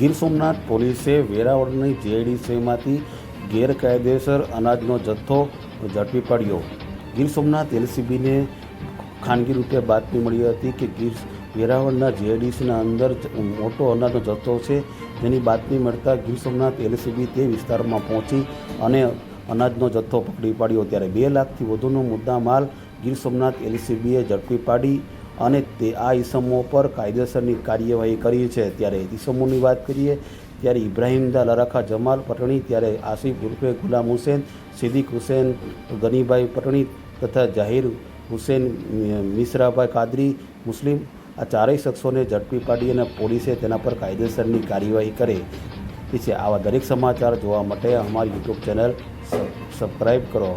ગીર સોમનાથ પોલીસે વેરાવળની જીઆઈડીસીમાંથી ગેરકાયદેસર અનાજનો જથ્થો ઝડપી પાડ્યો। ગીર સોમનાથ એલસીબીને ખાનગી રૂપે બાતમી મળી હતી કે વેરાવળના જીઆઈડીસીના અંદર મોટો અનાજનો જથ્થો છે, જેની બાતમી મળતા ગીર સોમનાથ એલસીબી તે વિસ્તારમાં પહોંચી અને અનાજનો જથ્થો પકડી પાડ્યો। ત્યારે 2 લાખથી વધુનો મુદ્દા માલ ગીર સોમનાથ એલસીબીએ ઝડપી પાડી અને આ ઈસમો પર કાયદેસરની કાર્યવાહી કરી છે। ત્યારે ઈસમોની વાત કરીએ ત્યારે ઇબ્રાહીમદા લરાખા જમાલ પટણી, ત્યારે આસિફ ઉર્ફે ગુલામ હુસેન, સિદ્દીક હુસેન ગનીભાઈ પટણી તથા જાહિર હુસેન મિશ્રાભાઈ કાદરી મુસ્લિમ, આ ચારેય શખ્સોને ઝડપી પાડી અને પોલીસે તેના પર કાયદેસરની કાર્યવાહી કરે છે। આવા દરેક સમાચાર જોવા માટે અમારી યુટ્યુબ ચેનલ સબસ્ક્રાઈબ કરો।